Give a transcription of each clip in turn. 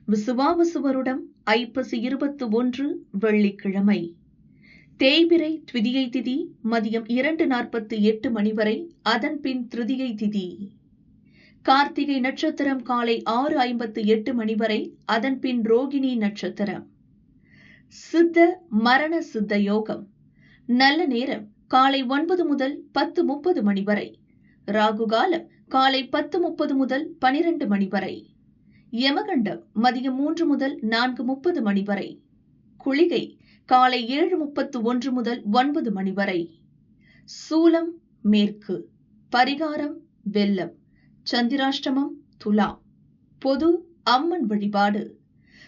விசுவாவசு வருடம் ஐப்பசி 21 வெள்ளிக்கிழமை. தேய்பிறை த்விதியை திதி மதியம் 2:48 மணி வரை, அதன்பின் திருதியை திதி. கார்த்திகை நட்சத்திரம் காலை 6:58 மணி வரை, அதன்பின் ரோகிணி நட்சத்திரம். சித்த மரண சித்த யோகம். நல்ல நேரம் காலை 9 முதல் 10:30 மணி வரை. ராகு காலம் காலை 10:30 முதல் 12 மணி வரை. யமகண்டம் மதியம் 3 முதல் 4:30 மணி வரை. குளிகை காலை 7:31 முதல் 9 மணி வரை. சூலம் மேற்கு. பரிகாரம் வெல்லம். சந்திராஷ்டமம் துலா. பொது அம்மன் வழிபாடு.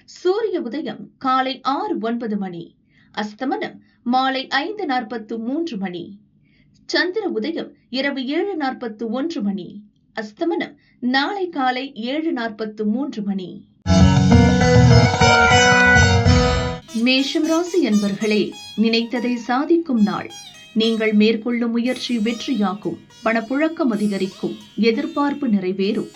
சூரிய உதயம் காலை 6:09 மணி. அஸ்தமனம் மாலை 5:43 மணி. சந்திர உதயம் இரவு 7:41 மணி. அஸ்தமனம் நாளை காலை 7:43 மணி. மேஷம் ராசி என்பர்களே, நினைத்ததை சாதிக்கும் நாள். நீங்கள் மேற்கொள்ளும் முயற்சி வெற்றியாகும். பணப்புழக்கம் அதிகரிக்கும். எதிர்பார்ப்பு நிறைவேறும்.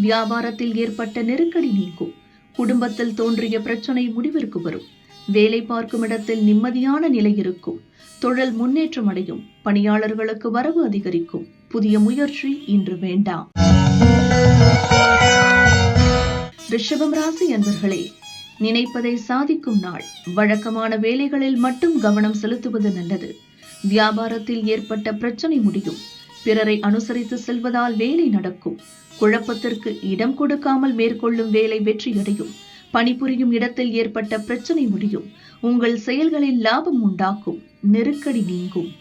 வியாபாரத்தில் ஏற்பட்ட நெருக்கடி நீங்கும். குடும்பத்தில் தோன்றிய பிரச்சனை முடிவிற்கு வரும். வேலை பார்க்கும் இடத்தில் நிம்மதியான நிலை இருக்கும். தொழில் முன்னேற்றம் அடையும். பணியாளர்களுக்கு வரவு அதிகரிக்கும். புதிய முயற்சி இன்று வேண்டாம். ரிஷபம் ராசி என்பர்களே, நினைப்பதை சாதிக்கும் நாள். வழக்கமான வேலைகளில் மட்டும் கவனம் செலுத்துவது நல்லது. வியாபாரத்தில் ஏற்பட்ட பிரச்சனை முடியும். பிறரை அனுசரித்து செல்வதால் வேலை நடக்கும். குழப்பத்திற்கு இடம் கொடுக்காமல் மேற்கொள்ளும் வேலை வெற்றியடையும். பணிபுரியும் இடத்தில் ஏற்பட்ட பிரச்சனை முடியும். உங்கள் செயல்களில் லாபம் உண்டாக்கும். நெருக்கடி நீங்கும்.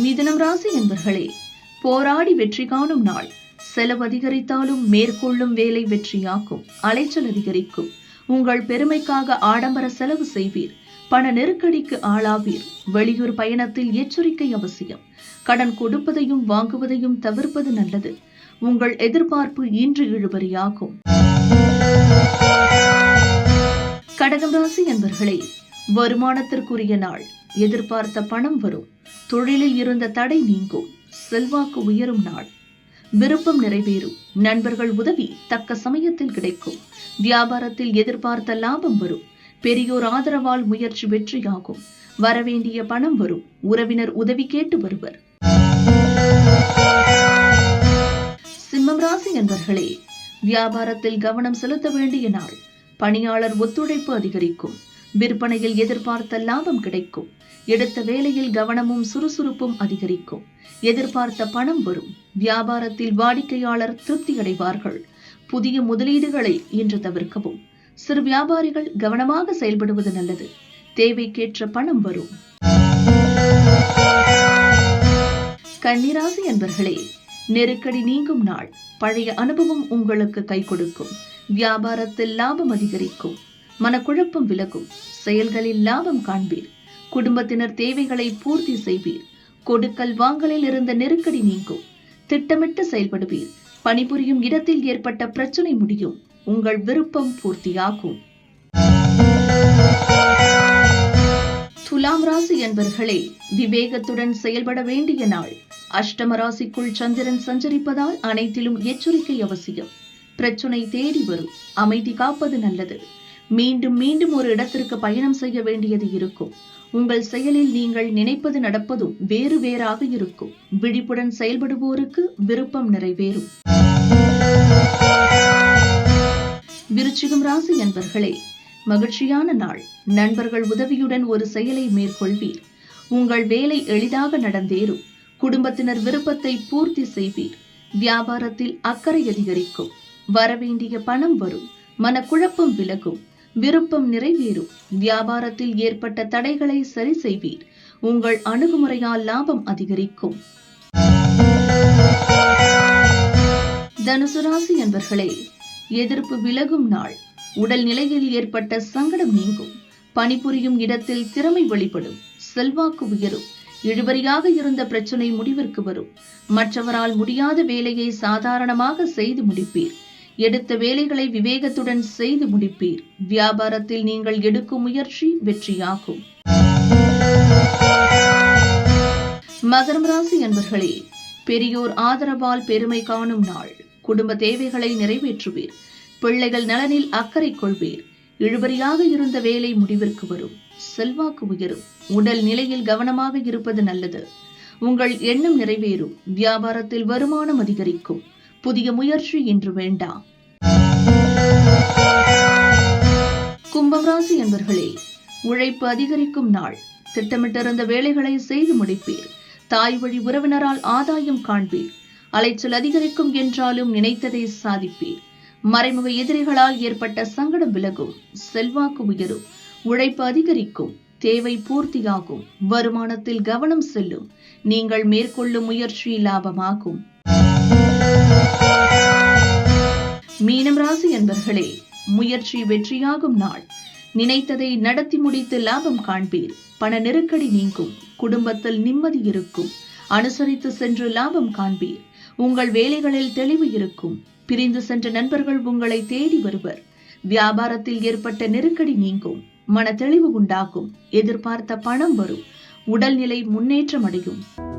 மிதுனம் ராசி என்பர்களே, போராடி வெற்றி காணும் நாள். செலவு அதிகரித்தாலும் மேற்கொள்ளும் வேலை வெற்றியாக்கும். அலைச்சல் அதிகரிக்கும். உங்கள் பெருமைக்காக ஆடம்பர செலவு செய்வீர். பண நெருக்கடிக்கு ஆளாவீர். வெளியூர் பயணத்தில் எச்சரிக்கை அவசியம். கடன் கொடுப்பதையும் வாங்குவதையும் தவிர்ப்பது நல்லது. உங்கள் எதிர்பார்ப்பு இன்று இழுபறியாகும். கடகம் ராசி என்பர்களே, வருமானத்திற்குரிய நாள். எதிர்பார்த்த பணம் வரும். தொழிலில் இருந்த தடை நீங்கும். செல்வாக்கு உயரும் நாள். விருப்பம் நிறைவேறும். நண்பர்கள் உதவி தக்க சமயத்தில் கிடைக்கும். வியாபாரத்தில் எதிர்பார்த்த லாபம் வரும். பெரியோர் ஆதரவால் முயற்சி வெற்றியாகும். வரவேண்டிய பணம் வரும். உறவினர் உதவி கேட்டு வருவர். சிம்மம் ராசி என்பர்களே, வியாபாரத்தில் கவனம் செலுத்த வேண்டிய நாள். பணியாளர் ஒத்துழைப்பு அதிகரிக்கும். விற்பனையில் எதிர்பார்த்த லாபம் கிடைக்கும். எடுத்த வேலையில் கவனமும் சுறுசுறுப்பும் அதிகரிக்கும். எதிர்பார்த்த பணம் வரும். வியாபாரத்தில் வாடிக்கையாளர் திருப்தி அடைவார்கள். புதிய முதலீடுகளை இன்று தவிர்க்கவும். சிறு வியாபாரிகள் கவனமாக செயல்படுவது நல்லது. தேவைக்கேற்ற பணம் வரும். கன்னிராசி என்பர்களே, நெருக்கடி நீங்கும் நாள். பழைய அனுபவம் உங்களுக்கு கை கொடுக்கும். வியாபாரத்தில் லாபம் அதிகரிக்கும். மனக்குழப்பம் விலகும். செயல்களில் லாபம் காண்பீர். குடும்பத்தினர் தேவைகளை பூர்த்தி செய்வீர். கொடுக்கல் வாங்கலில் இருந்த நெருக்கடி நீங்கும். திட்டமிட்டு செயல்படுவீர். பணிபுரியும் இடத்தில் ஏற்பட்ட பிரச்சனை முடியும். உங்கள் விருப்பம் பூர்த்தியாகும். துலாம் ராசி என்பர்களே, விவேகத்துடன் செயல்பட வேண்டிய நாள். அஷ்டம ராசிக்குள் சந்திரன் சஞ்சரிப்பதால் அனைத்திலும் எச்சரிக்கை அவசியம். பிரச்சனை தேடி வரும். அமைதி காப்பது நல்லது. மீண்டும் மீண்டும் ஒரு இடத்திற்கு பயணம் செய்ய வேண்டியது இருக்கும். உங்கள் செயலில் நீங்கள் நினைப்பது நடப்பதும் வேறு வேறாக இருக்கும். விழிப்புடன் செயல்படுவோருக்கு விருப்பம் நிறைவேறும். விருச்சிகம் ராசி என்பர்களே, மகிழ்ச்சியான நாள். நண்பர்கள் உதவியுடன் ஒரு செயலை மேற்கொள்வீர். உங்கள் வேலை எளிதாக நடந்தேறும். குடும்பத்தினர் விருப்பத்தை பூர்த்தி செய்வீர். வியாபாரத்தில் அக்கறை அதிகரிக்கும். வரவேண்டிய பணம் வரும். மனக்குழப்பம் விலகும். விருப்பம் நிறைவேறும். வியாபாரத்தில் ஏற்பட்ட தடைகளை சரி செய்வீர். உங்கள் அணுகுமுறையால் லாபம் அதிகரிக்கும். தனுசு ராசி என்பர்களே, எதிர்ப்பு விலகும் நாள். உடல் நிலையில் ஏற்பட்ட சங்கடம் நீங்கும். பணிபுரியும் இடத்தில் திறமை வெளிப்படும். செல்வாக்கு உயரும். இழுபறியாக இருந்த பிரச்சனை முடிவிற்கு வரும். மற்றவரால் முடியாத வேலையை சாதாரணமாக செய்து முடிப்பீர். எடுத்த வேலைகளை விவேகத்துடன் செய்து முடிப்பீர். வியாபாரத்தில் நீங்கள் எடுக்கும் முயற்சி வெற்றியாகும். மகரம் ராசி என்பர்களே, பெரியோர் ஆதரவால் பெருமை காணும் நாள். குடும்ப தேவைகளை நிறைவேற்றுவீர். பிள்ளைகள் நலனில் அக்கறை கொள்வீர். இழுபறியாக இருந்த வேலை முடிவிற்கு வரும். செல்வாக்கு உயரும். உடல் நிலையில் கவனமாக இருப்பது நல்லது. உங்கள் எண்ணம் நிறைவேறும். வியாபாரத்தில் வருமானம் அதிகரிக்கும். புதிய முயற்சி இன்று வேண்டாம். கும்பம் ராசி என்பர்களே, உழைப்பு அதிகரிக்கும் நாள். திட்டமிட்டிருந்த வேலைகளை செய்து முடிப்பீர். தாய் வழி உறவினரால் ஆதாயம் காண்பீர். அலைச்சல் அதிகரிக்கும் என்றாலும் நினைத்ததை சாதிப்பீர். மறைமுக எதிரிகளால் ஏற்பட்ட சங்கடம் விலகும். செல்வாக்கு உயரும். உழைப்பு அதிகரிக்கும். தேவை பூர்த்தியாகும். வருமானத்தில் கவனம் செல்லும். நீங்கள் மேற்கொள்ளும் முயற்சி லாபமாகும். மீனம் ராசி என்பர்களே, முயற்சி வெற்றியாகும் நாள். நினைத்ததை நடத்தி முடித்து லாபம் காண்பீர். பண நெருக்கடி நீங்கும். குடும்பத்தில் நிம்மதி இருக்கும். அனுசரித்து சென்று லாபம் காண்பீர். உங்கள் வேலைகளில் தெளிவு இருக்கும். பிரிந்து சென்ற நண்பர்கள் உங்களை தேடி வருவர். வியாபாரத்தில் ஏற்பட்ட நெருக்கடி நீங்கும். மன தெளிவு உண்டாகும். எதிர்பார்த்த பணம் வரும். உடல்நிலை முன்னேற்றம் அடையும்.